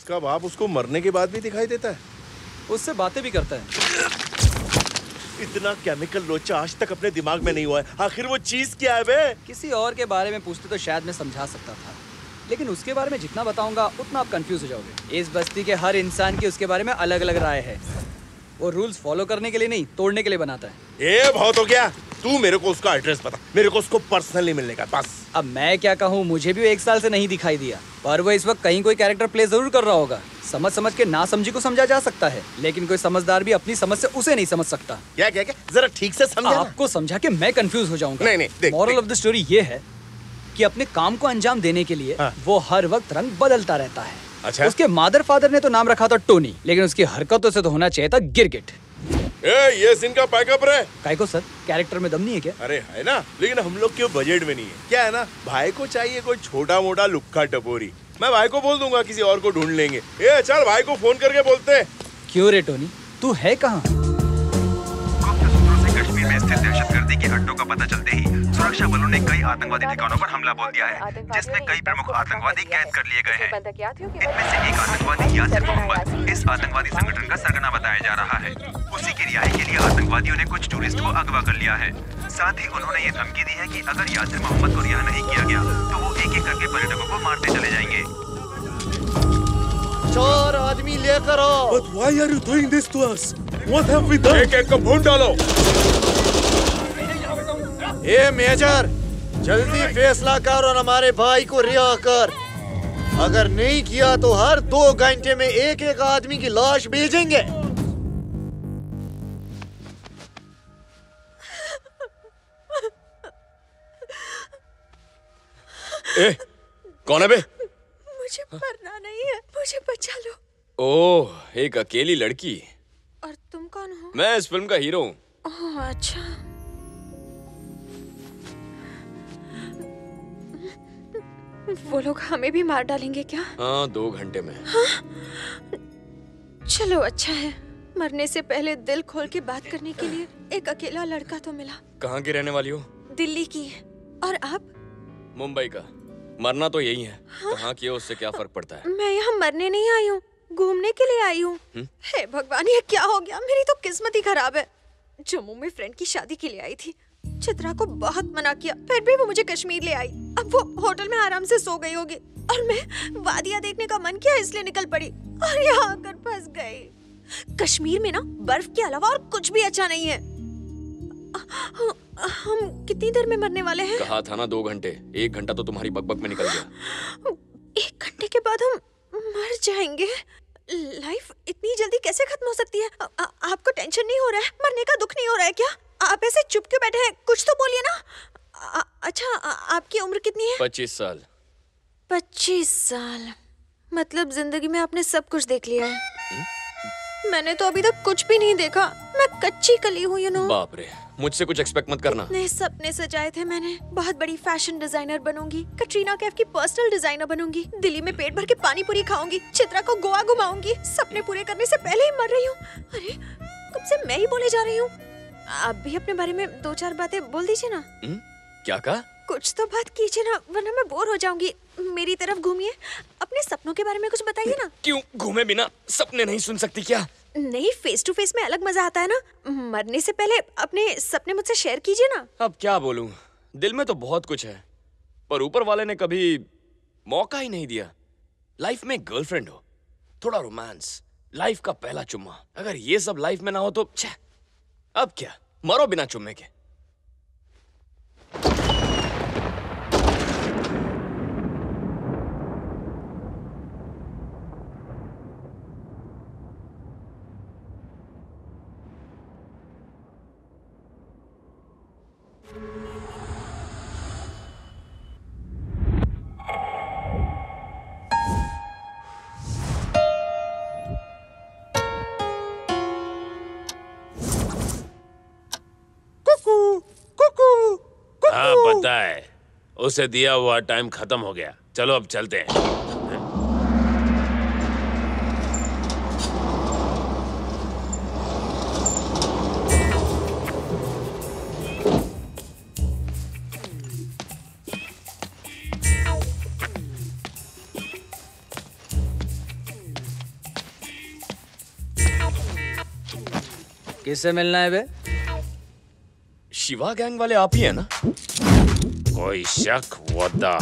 उसका बाप उसको मरने के बाद भी दिखाई देता है, उससे बातें भी करता है। इतना केमिकल लोचा आज तक अपने दिमाग में नहीं हुआ है। आखिर वो चीज क्या है बे? किसी और के बारे में पूछते तो शायद मैं समझा सकता था, लेकिन उसके बारे में जितना बताऊंगा उतना आप कंफ्यूज हो जाओगे। इस बस्ती के हर इंसान की उसके बारे में अलग अलग राय है। वो रूल्स फॉलो करने के लिए नहीं, तोड़ने के लिए बनाता है। ये बहुत हो गया। तू मेरे को उसका एड्रेस बता, मेरे को उसको पर्सनली मिलने का बस। अब मैं क्या कहूँ, मुझे भी 1 साल से नहीं दिखाई दिया, पर वो इस वक्त कहीं कोई कैरेक्टर प्ले जरूर कर रहा होगा। समझ समझ के ना समझी को समझा जा सकता है, लेकिन कोई समझदार भी अपनी समझ से उसे नहीं समझ सकता। क्या क्या क्या? जरा ठीक से समझा। आपको समझा के मैं कंफ्यूज हो जाऊंगा। नहीं, देख, मॉरल ऑफ द स्टोरी ये है कि अपने काम को अंजाम देने के लिए वो हर वक्त रंग बदलता रहता है। अच्छा? उसके मादर फादर ने तो नाम रखा था टोनी, लेकिन उसकी हरकतों से तो होना चाहिए था गिरगिट। ये सीन का पैकअप रे। काय को सर, कैरेक्टर में दम नहीं है क्या? अरे है ना, लेकिन हम लोग के बजट में नहीं है। क्या है ना, भाई को चाहिए कोई छोटा मोटा लुक्का टपोरी। मैं भाई को बोल दूंगा, किसी और को ढूंढ लेंगे। चल भाई को फोन करके बोलते हैं। क्यों रे टोनी, तू है कहाँ? कश्मीर में स्थित दहशतगर्दी के अड्डों का पता चलते ही सुरक्षा बलों ने कई आतंकवादी ठिकानों पर हमला बोल दिया है, जिसमें कई प्रमुख आतंकवादी कैद कर लिए गए हैं। इनमें से एक आतंकवादी यासिर मोहम्मद इस आतंकवादी संगठन का सरगना बताया जा रहा है। उसी की रिहाई के लिए आतंकवादियों ने कुछ टूरिस्ट को अगवा कर लिया है। साथ ही उन्होंने ये धमकी दी है कि अगर यासिर मोहम्मद को रिहा नहीं किया गया तो वो एक एक करके पर्यटकों को मारते चले जाएंगे। 4 आदमी लेकर आओ। But why are you doing this to us? What have we done? एक को ढूंढ डालो। मेजर, जल्दी फैसला कर और हमारे भाई को रिहा कर। अगर नहीं किया तो हर 2 घंटे में एक एक आदमी की लाश भेजेंगे। कौन है बे? मुझे मरना नहीं है, मुझे बचा लो। ओह, एक अकेली लड़की। और तुम कौन हो? मैं इस फिल्म का हीरो हूँ। ओह अच्छा। वो लोग हमें भी मार डालेंगे क्या? हाँ, 2 घंटे में। हाँ? चलो अच्छा है, मरने से पहले दिल खोल के बात करने के लिए एक अकेला लड़का तो मिला। कहाँ की रहने वाली हो? दिल्ली की। और आप? मुंबई का। मरना तो यही है। हाँ? कहाँ की हो उससे क्या फर्क पड़ता है? मैं यहाँ मरने नहीं आई हूँ, घूमने के लिए आई हूँ। हे भगवान, ये क्या हो गया? मेरी तो किस्मत ही खराब है। जम्मू में फ्रेंड की शादी के लिए आई थी। चित्रा को बहुत मना किया, फिर भी वो मुझे कश्मीर ले आई। अब वो होटल में आराम से सो गई होगी और मैं वादियाँ देखने का मन किया इसलिए निकल पड़ी और यहाँ आकर फंस गई। कश्मीर में ना बर्फ के अलावा और कुछ भी अच्छा नहीं है। हम कितनी देर में मरने वाले हैं? कहा था ना 2 घंटे। 1 घंटा तो तुम्हारी बकबक में निकल गया। 1 घंटे के बाद हम मर जाएंगे। लाइफ इतनी जल्दी कैसे खत्म हो सकती है? आपको टेंशन नहीं हो रहा है? मरने का दुख नहीं हो रहा है क्या? आप ऐसे चुप क्यों बैठे हैं? कुछ तो बोलिए ना। अच्छा, आपकी उम्र कितनी है? 25 साल। 25 साल मतलब जिंदगी में आपने सब कुछ देख लिया है। मैंने तो अभी तक कुछ भी नहीं देखा। मैं कच्ची कली हूँ, यू नो। बाप रे, मुझसे कुछ एक्सपेक्ट मत करना। इतने सपने सजाए थे मैंने। बहुत बड़ी फैशन डिजाइनर बनूंगी, कटरीना कैफ की पर्सनल डिजाइनर बनूंगी, दिल्ली में पेट भर के पानी पूरी खाऊंगी, चित्रा को गोवा घुमाऊंगी। सपने पूरे करने से पहले ही मर रही हूँ। अरे कब से मैं ही बोले जा रही हूँ। आप भी अपने बारे में 2-4 बातें बोल दीजिए ना। क्या कहा? कुछ तो बात कीजिए ना, वरना मैं बोर हो जाऊंगी। मेरी तरफ घूमिए, अपने सपनों के बारे में कुछ बताइए ना। क्यों घूमे बिना सपने नहीं सुन सकती क्या? नहीं, फेस टू फेस में अलग मजा आता है ना। मरने से पहले अपने सपने मुझसे शेयर कीजिए ना। अब क्या बोलूं, दिल में तो बहुत कुछ है, पर ऊपर वाले ने कभी मौका ही नहीं दिया। लाइफ में गर्लफ्रेंड हो, थोड़ा रोमांस, लाइफ का पहला चुम्मा, अगर ये सब लाइफ में ना हो तो अब क्या, मरो बिना चुम्मे के। हाँ पता है, उसे दिया हुआ टाइम खत्म हो गया। चलो अब चलते हैं। किससे मिलना है बे? शिवा गैंग वाले आप ही है ना? कोई शक वदा?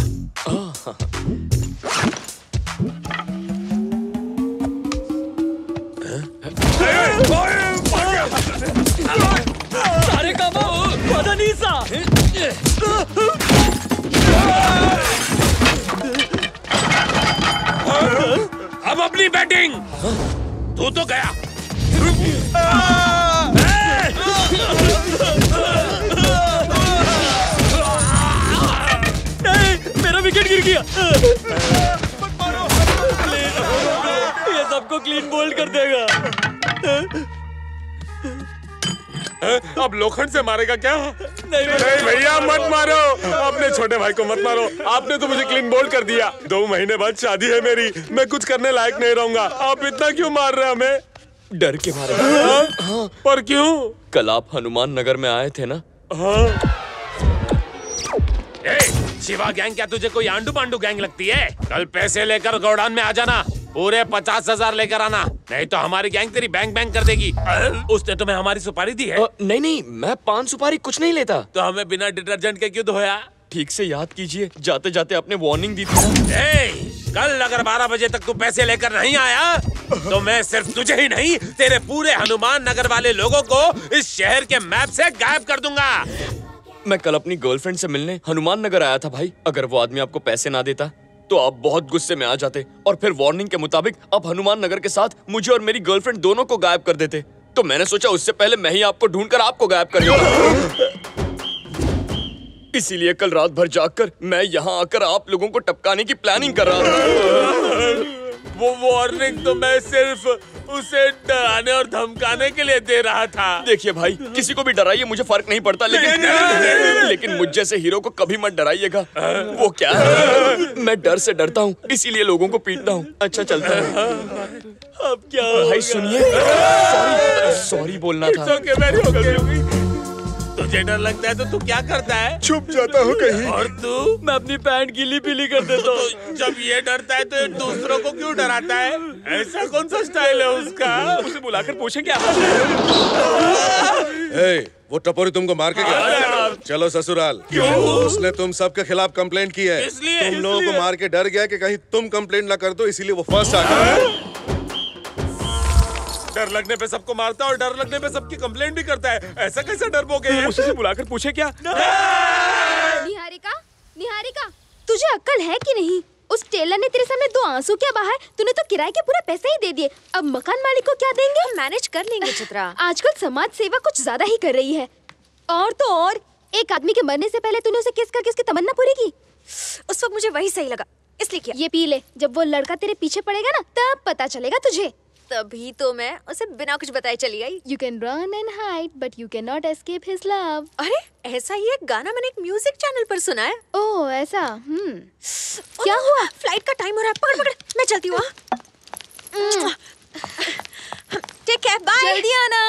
सारे कामों पता नहीं सा। अब अपनी बैटिंग। तू तो गया। मेरा विकेट गिर गया। ये सबको क्लीन बोल्ड कर देगा। अब लोखंड से मारेगा क्या? नहीं भैया मत मारो, अपने छोटे भाई को मत मारो। आपने तो मुझे क्लीन बोल्ड कर दिया। 2 महीने बाद शादी है मेरी, मैं कुछ करने लायक नहीं रहूंगा। आप इतना क्यों मार रहे हैं हमें? डर के मारे। हाँ? पर क्यों? कल आप हनुमान नगर में आए थे ना? हाँ। शिवा गैंग क्या तुझे कोई आंडू पांडू गैंग लगती है? कल पैसे लेकर गोडाउन में आ जाना, पूरे 50,000 लेकर आना, नहीं तो हमारी गैंग तेरी बैंक बैंक कर देगी। उसने तुम्हें हमारी सुपारी दी है? नहीं, मैं पान सुपारी कुछ नहीं लेता। तो हमें बिना डिटर्जेंट के क्यों धोया? ठीक से याद कीजिए, जाते जाते आपने वार्निंग दी थी ना। कल अगर 12 बजे तक तू पैसे लेकर नहीं आया तो मैं सिर्फ तुझे ही नहीं, तेरे पूरे हनुमान नगर वाले लोगों को इस शहर के मैप से गायब कर दूंगा। मैं कल अपनी गर्लफ्रेंड से मिलने हनुमान नगर आया था भाई। अगर वो आदमी आपको पैसे ना देता तो आप बहुत गुस्से में आ जाते और फिर वार्निंग के मुताबिक आप हनुमान नगर के साथ मुझे और मेरी गर्लफ्रेंड दोनों को गायब कर देते। तो मैंने सोचा उससे पहले मैं ही आपको ढूंढकर आपको गायब कर दूंगा। इसीलिए कल रात भर जागकर मैं यहाँ आकर आप लोगों को टपकाने की प्लानिंग कर रहा था। वो वार्निंग तो मैं सिर्फ उसे डराने और धमकाने के लिए दे रहा था। देखिए भाई, किसी को भी डराइए, मुझे फर्क नहीं पड़ता, लेकिन मुझ जैसे हीरो को कभी मत डराइएगा। वो क्या है, मैं डर से डरता हूँ, इसीलिए लोगों को पीटता हूँ। अच्छा चलता है। अब क्या भाई सुनिए, सॉरी बोलना था। तुझे डर लगता है तो तू क्या करता है? छुप जाता हूँ कहीं। और तू? मैं अपनी पैंट गीली पीली कर देता हूँ। तो जब ये डरता है तो ये दूसरों को क्यों डराता है? ऐसा कौन सा स्टाइल है उसका? उसे बुलाकर पूछें क्या? वो टपोरी तुमको मार के गया। चलो ससुराल। क्यों? उसने तुम सबके खिलाफ कंप्लेंट की है। इसलिए? तुम लोगों को मार के डर गया कि कहीं तुम कंप्लेंट ना कर दो, इसीलिए वो फर्स्ट आ गया। डर लगने पे सबको मारता है और डर लगने पे सबकी कंप्लेंट भी करता है। ऐसा कैसा डरपोक है? उसे बुलाकर पूछे क्या? निहारिका, तुझे अक्ल है कि नहीं? उस टेलर ने तेरे सामने 2 आंसू क्या बहाए? तूने तो किराए के पूरे पैसे ही दे दिए। अब मकान मालिक को क्या देंगे? मैनेज कर लेंगे चित्रा। आजकल समाज सेवा कुछ ज्यादा ही कर रही है। और तो और, एक आदमी के मरने से पहले तूने उसे किस करके उसकी तमन्ना पूरी की। उस वक्त मुझे वही सही लगा, इसलिए किया। ये पी ले, जब वो लड़का तेरे पीछे पड़ेगा ना, तब पता चलेगा तुझे। तभी तो मैं उसे बिना कुछ बताए चली आई। You can run and hide, but you cannot escape his love. अरे ऐसा ही एक गाना मैंने एक म्यूजिक चैनल पर सुना है। ओह ऐसा। क्या हुआ? फ्लाइट का टाइम हो रहा है, पकड़ पकड़, मैं चलती हूँ। Take care, bye. जल्दी आना।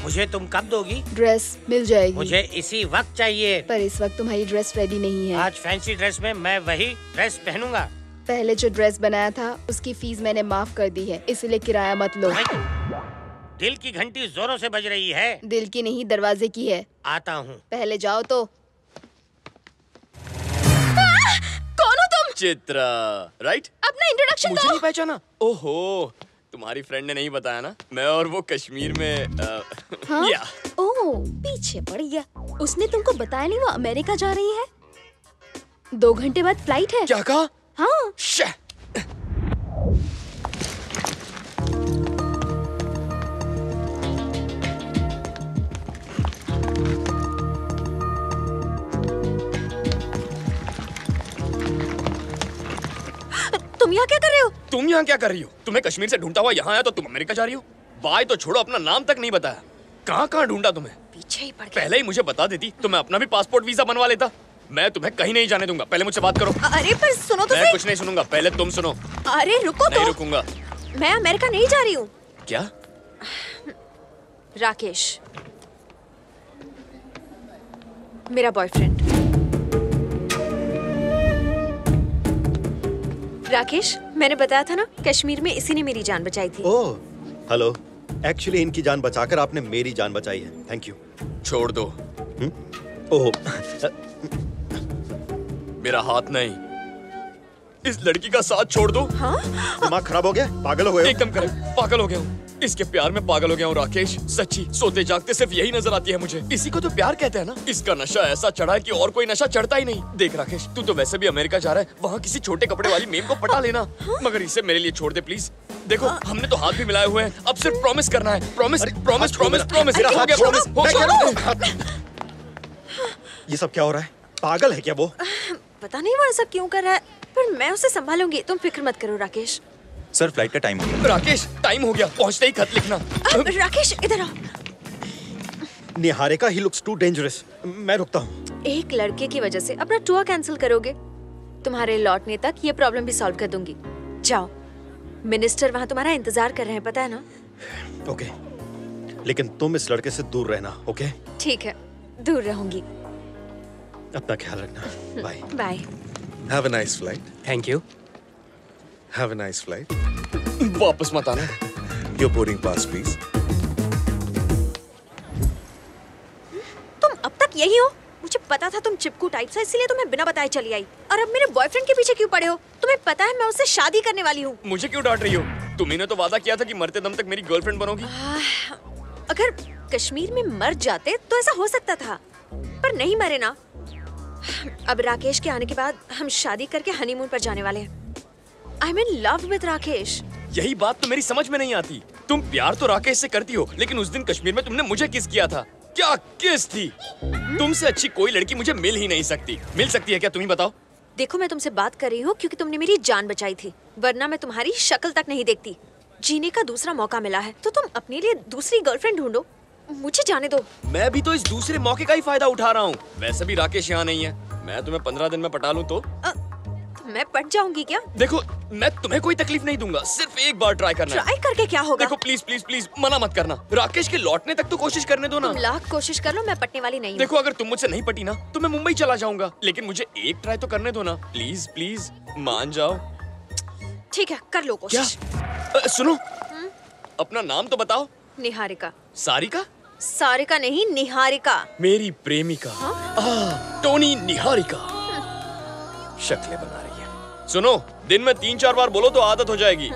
मुझे तुम कब दोगी? ड्रेस मिल जाएगी। मुझे इसी वक्त चाहिए। पर इस वक्त तुम्हारी ड्रेस रेडी नहीं है। आज फैंसी ड्रेस में मैं वही ड्रेस पहनूंगा। पहले जो ड्रेस बनाया था उसकी फीस मैंने माफ कर दी है, इसलिए किराया मत लो। दिल की घंटी जोरों से बज रही है। दिल की नहीं, दरवाजे की है। आता हूँ। पहले जाओ तो। कौन हो तुम? चित्रा, राइट? अपना इंट्रोडक्शन मुझे दो। नहीं पहचाना? ओहो, तुम्हारी फ्रेंड ने नहीं बताया ना? मैं और वो कश्मीर में हाँ? या ओह, पीछे पड़ गया। उसने तुमको बताया नहीं वो अमेरिका जा रही है? 2 घंटे बाद फ्लाइट है। क्या कहा? हाँ। शे। तुम यहाँ क्या कर रहे हो? तुम यहाँ क्या कर रही हो? तुम्हें कश्मीर से ढूंढता हुआ यहाँ आया तो तुम अमेरिका जा रही हो? बाय तो छोड़ो, अपना नाम तक नहीं बताया। कहाँ ढूंढा तुम्हें? पीछे ही पड़ गया। पहले ही मुझे बता देती तो मैं अपना भी पासपोर्ट वीजा बनवा लेता। मैं तुम्हें कहीं नहीं जाने दूंगा। पहले मुझसे बात करो। अरे पर सुनो तो मैं सही। कुछ नहीं सुनूंगा, पहले तुम सुनो। अरे रुको नहीं तो। रुकूंगा। मैं अमेरिका नहीं जा रही हूँ। क्या? राकेश, मेरा बॉयफ्रेंड। राकेश, मैंने बताया था ना, कश्मीर में इसी ने मेरी जान बचाई थी। ओह, हेलो। एक्चुअली इनकी जान बचाकर आपने मेरी जान बचाई है। Thank you. छोड़ दो। ओह, मेरा हाथ नहीं, इस लड़की का साथ छोड़ दो। हाँ? दिमाग खराब हो गया? पागल हो गए हो? एकदम करेक्ट, पागल हो गया हूँ। इसके प्यार में पागल हो गया हूँ राकेश। सच्ची, सोते जागते सिर्फ यही नजर आती है मुझे। इसी को तो प्यार कहते हैं ना। इसका नशा ऐसा चढ़ा है कि और कोई नशा चढ़ता ही नहीं। देख राकेश, तू तो वैसे भी अमेरिका जा रहा है, वहाँ किसी छोटे कपड़े वाली मेम को पटा लेना। मगर इसे मेरे लिए छोड़ दे प्लीज। देखो, हमने तो हाथ भी मिलाए हुए हैं, अब सिर्फ प्रॉमिस करना है। Promise, promise, promise, promise. हो गया प्रॉमिस, हो गया। ये सब क्या हो रहा है? पागल है क्या वो? पता नहीं वो ऐसा क्यों कर रहा है, पर मैं उसे संभालूंगी। तुम फिक्र मत करो राकेश। सर, फ्लाइट का टाइम हो गया। राकेश, टाइम हो गया, पहुंचते ही खत लिखना। राकेश इधर आओ। Niharika, he looks too dangerous. मैं रुकता हूँ। एक लड़के की वजह से अपना टूर कैंसिल करोगे? तुम्हारे लौटने तक ये प्रॉब्लम भी सॉल्व कर दूंगी। जाओ, मिनिस्टर वहाँ तुम्हारा इंतजार कर रहे हैं, पता है ना? ओके, लेकिन तुम इस लड़के से दूर रहना। ओके? ठीक है, दूर रहूंगी। अपना ख्याल रखना। Bye. Bye. Have a nice flight. Thank you. Have a nice flight. वापस मत आना। Your boarding pass, please. तुम अब तक यही हो? मुझे पता था तुम चिपकू टाइप से, इसीलिए तुम्हें बिना बताए चली आई। और अब मेरे बॉयफ्रेंड के पीछे क्यों पड़े हो? तुम्हें पता है मैं उससे शादी करने वाली हूँ। मुझे क्यों डांट रही हो? तुम्ही ने तो वादा किया था कि मरते दम तक मेरी गर्लफ्रेंड बनोगी। अगर कश्मीर में मर जाते तो ऐसा हो सकता था, पर नहीं मरे ना। अब राकेश के आने के बाद हम शादी करके हनीमून पर जाने वाले हैं। I am in love with Rakesh. यही बात तो मेरी समझ में नहीं आती। तुम प्यार तो राकेश से करती हो, लेकिन उस दिन कश्मीर में तुमने मुझे किस किया था। क्या किस थी? तुमसे अच्छी कोई लड़की मुझे मिल ही नहीं सकती। मिल सकती है क्या, तुम ही बताओ। देखो, मैं तुमसे बात कर रही हूँ क्योंकि तुमने मेरी जान बचाई थी, वरना मैं तुम्हारी शक्ल तक नहीं देखती। जीने का दूसरा मौका मिला है तो तुम अपने लिए दूसरी गर्लफ्रेंड ढूंढो। मुझे जाने दो। मैं भी तो इस दूसरे मौके का ही फायदा उठा रहा हूँ। वैसे भी राकेश यहाँ नहीं है। मैं तुम्हें 15 दिन में पटा लूँ तो मैं पट जाऊंगी क्या? देखो, मैं तुम्हें कोई तकलीफ नहीं दूंगा, सिर्फ एक बार ट्राई करना है। ट्राई करके क्या होगा? देखो प्लीज प्लीज प्लीज, मना मत करना। राकेश के लौटने तक तो कोशिश करने दो ना। तुम लाख कोशिश कर लो, मैं पटने वाली नहीं हूँ। देखो, अगर तुम मुझसे नहीं पटी ना तो मैं मुंबई चला जाऊंगा, लेकिन मुझे एक ट्राई तो करने दो ना। प्लीज प्लीज मान जाओ। ठीक है, कर लो कोशिश। सुनो, अपना नाम तो बताओ। निहारिका। सारिका? सारिका नहीं, निहारिका। मेरी प्रेमिका। टोनी निहारिका। शक्लें बना रही है। सुनो, दिन में 3-4 बार बोलो तो आदत हो जाएगी।